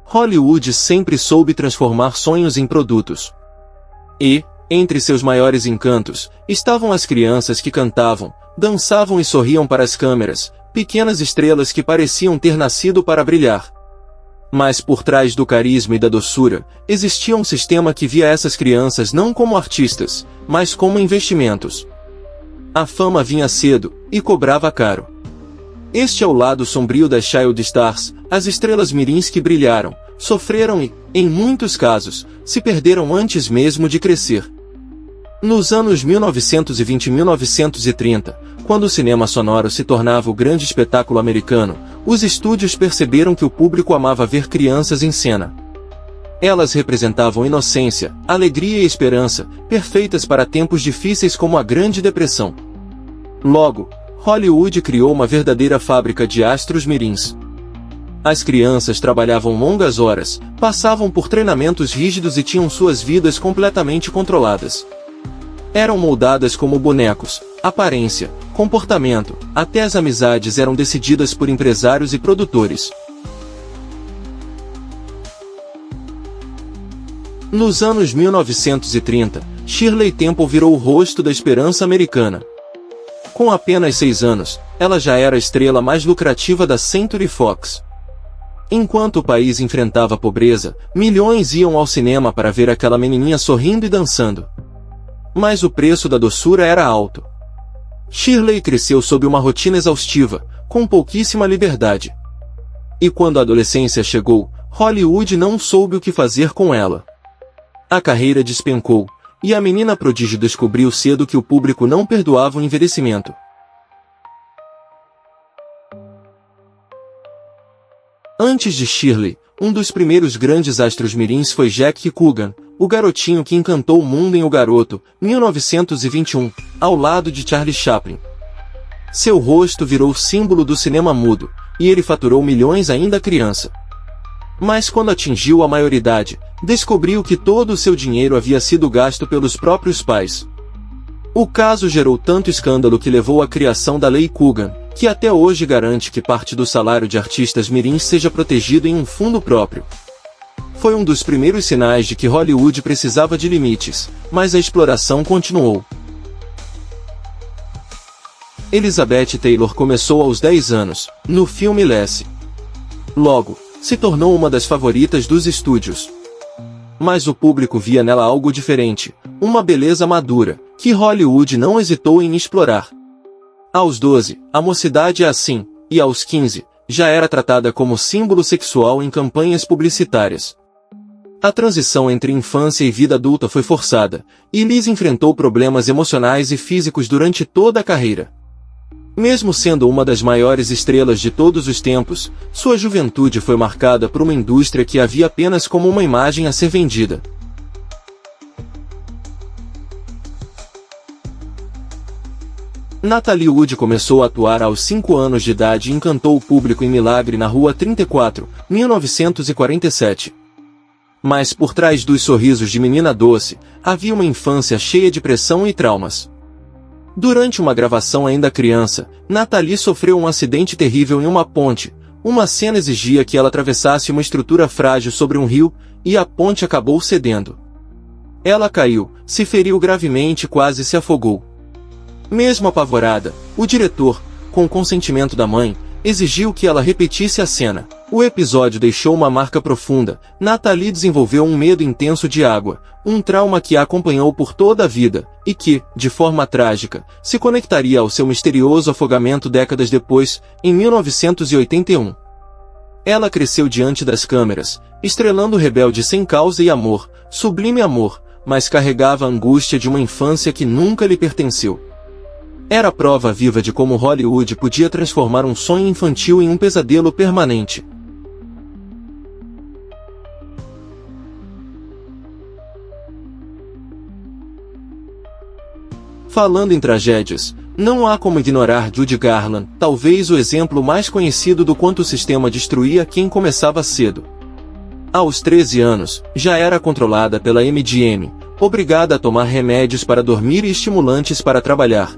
Hollywood sempre soube transformar sonhos em produtos. E, entre seus maiores encantos, estavam as crianças que cantavam, dançavam e sorriam para as câmeras, pequenas estrelas que pareciam ter nascido para brilhar. Mas por trás do carisma e da doçura, existia um sistema que via essas crianças não como artistas, mas como investimentos. A fama vinha cedo, e cobrava caro. Este é o lado sombrio das Child Stars, as estrelas mirins que brilharam, sofreram e, em muitos casos, se perderam antes mesmo de crescer. Nos anos 1920 e 1930, quando o cinema sonoro se tornava o grande espetáculo americano, os estúdios perceberam que o público amava ver crianças em cena. Elas representavam inocência, alegria e esperança, perfeitas para tempos difíceis como a Grande Depressão. Logo, Hollywood criou uma verdadeira fábrica de astros mirins. As crianças trabalhavam longas horas, passavam por treinamentos rígidos e tinham suas vidas completamente controladas. Eram moldadas como bonecos, aparência, comportamento, até as amizades eram decididas por empresários e produtores. Nos anos 1930, Shirley Temple virou o rosto da esperança americana. Com apenas 6 anos, ela já era a estrela mais lucrativa da Century Fox. Enquanto o país enfrentava a pobreza, milhões iam ao cinema para ver aquela menininha sorrindo e dançando. Mas o preço da doçura era alto. Shirley cresceu sob uma rotina exaustiva, com pouquíssima liberdade. E quando a adolescência chegou, Hollywood não soube o que fazer com ela. A carreira despencou, e a menina prodígio descobriu cedo que o público não perdoava o envelhecimento. Antes de Shirley, um dos primeiros grandes astros mirins foi Jack Coogan, o garotinho que encantou o mundo em O Garoto, 1921, ao lado de Charlie Chaplin. Seu rosto virou símbolo do cinema mudo, e ele faturou milhões ainda criança. Mas quando atingiu a maioridade, descobriu que todo o seu dinheiro havia sido gasto pelos próprios pais. O caso gerou tanto escândalo que levou à criação da Lei Coogan, que até hoje garante que parte do salário de artistas mirins seja protegido em um fundo próprio. Foi um dos primeiros sinais de que Hollywood precisava de limites, mas a exploração continuou. Elizabeth Taylor começou aos 10 anos, no filme Lassie. Logo, se tornou uma das favoritas dos estúdios. Mas o público via nela algo diferente, uma beleza madura, que Hollywood não hesitou em explorar. Aos 12, a mocidade é assim, e aos 15, já era tratada como símbolo sexual em campanhas publicitárias. A transição entre infância e vida adulta foi forçada, e Liz enfrentou problemas emocionais e físicos durante toda a carreira. Mesmo sendo uma das maiores estrelas de todos os tempos, sua juventude foi marcada por uma indústria que a via apenas como uma imagem a ser vendida. Natalie Wood começou a atuar aos 5 anos de idade e encantou o público em Milagre na Rua 34, 1947. Mas por trás dos sorrisos de menina doce, havia uma infância cheia de pressão e traumas. Durante uma gravação ainda criança, Natalie sofreu um acidente terrível em uma ponte. Uma cena exigia que ela atravessasse uma estrutura frágil sobre um rio, e a ponte acabou cedendo. Ela caiu, se feriu gravemente e quase se afogou. Mesmo apavorada, o diretor, com o consentimento da mãe, exigiu que ela repetisse a cena. O episódio deixou uma marca profunda. Natalie desenvolveu um medo intenso de água, um trauma que a acompanhou por toda a vida, e que, de forma trágica, se conectaria ao seu misterioso afogamento décadas depois, em 1981. Ela cresceu diante das câmeras, estrelando Rebelde sem causa e amor, Sublime Amor, mas carregava a angústia de uma infância que nunca lhe pertenceu. Era a prova viva de como Hollywood podia transformar um sonho infantil em um pesadelo permanente. Falando em tragédias, não há como ignorar Judy Garland, talvez o exemplo mais conhecido do quanto o sistema destruía quem começava cedo. Aos 13 anos, já era controlada pela MGM, obrigada a tomar remédios para dormir e estimulantes para trabalhar.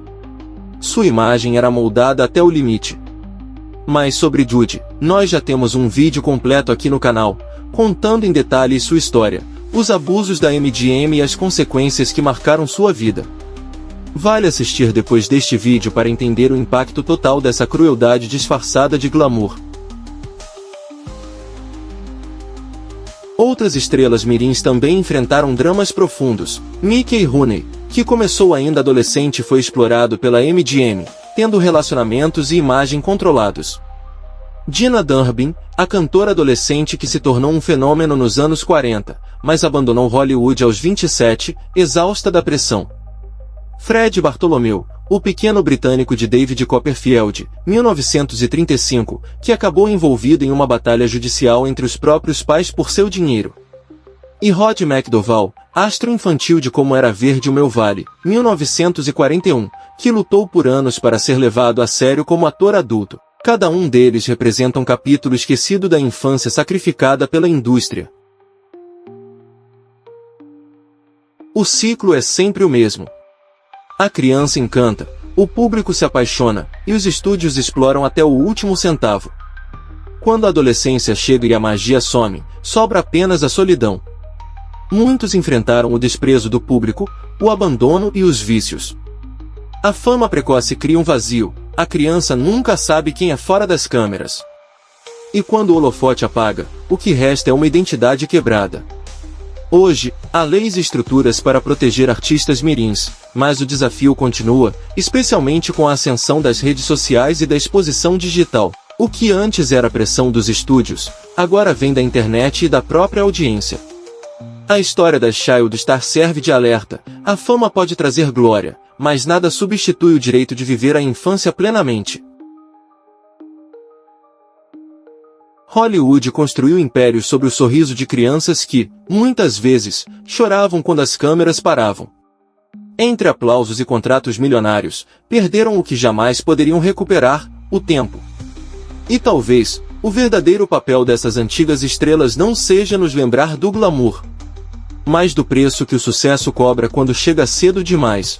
Sua imagem era moldada até o limite. Mas sobre Judy, nós já temos um vídeo completo aqui no canal. contando em detalhes sua história, os abusos da MGM e as consequências que marcaram sua vida. Vale assistir depois deste vídeo para entender o impacto total dessa crueldade disfarçada de glamour. Outras estrelas mirins também enfrentaram dramas profundos. Mickey Rooney, que começou ainda adolescente e foi explorado pela MGM, tendo relacionamentos e imagem controlados. Dina Durbin, a cantora adolescente que se tornou um fenômeno nos anos 40, mas abandonou Hollywood aos 27, exausta da pressão. Fred Bartholomew, o pequeno britânico de David Copperfield, 1935, que acabou envolvido em uma batalha judicial entre os próprios pais por seu dinheiro. E Rod McDowall, astro infantil de Como Era Verde o Meu Vale, 1941, que lutou por anos para ser levado a sério como ator adulto. Cada um deles representa um capítulo esquecido da infância sacrificada pela indústria. O ciclo é sempre o mesmo. A criança encanta, o público se apaixona, e os estúdios exploram até o último centavo. Quando a adolescência chega e a magia some, sobra apenas a solidão. Muitos enfrentaram o desprezo do público, o abandono e os vícios. A fama precoce cria um vazio, a criança nunca sabe quem é fora das câmeras. E quando o holofote apaga, o que resta é uma identidade quebrada. Hoje, há leis e estruturas para proteger artistas mirins, mas o desafio continua, especialmente com a ascensão das redes sociais e da exposição digital. O que antes era pressão dos estúdios, agora vem da internet e da própria audiência. A história da Child Star serve de alerta. A fama pode trazer glória, mas nada substitui o direito de viver a infância plenamente. Hollywood construiu impérios sobre o sorriso de crianças que, muitas vezes, choravam quando as câmeras paravam. Entre aplausos e contratos milionários, perderam o que jamais poderiam recuperar, o tempo. E talvez, o verdadeiro papel dessas antigas estrelas não seja nos lembrar do glamour, mas do preço que o sucesso cobra quando chega cedo demais.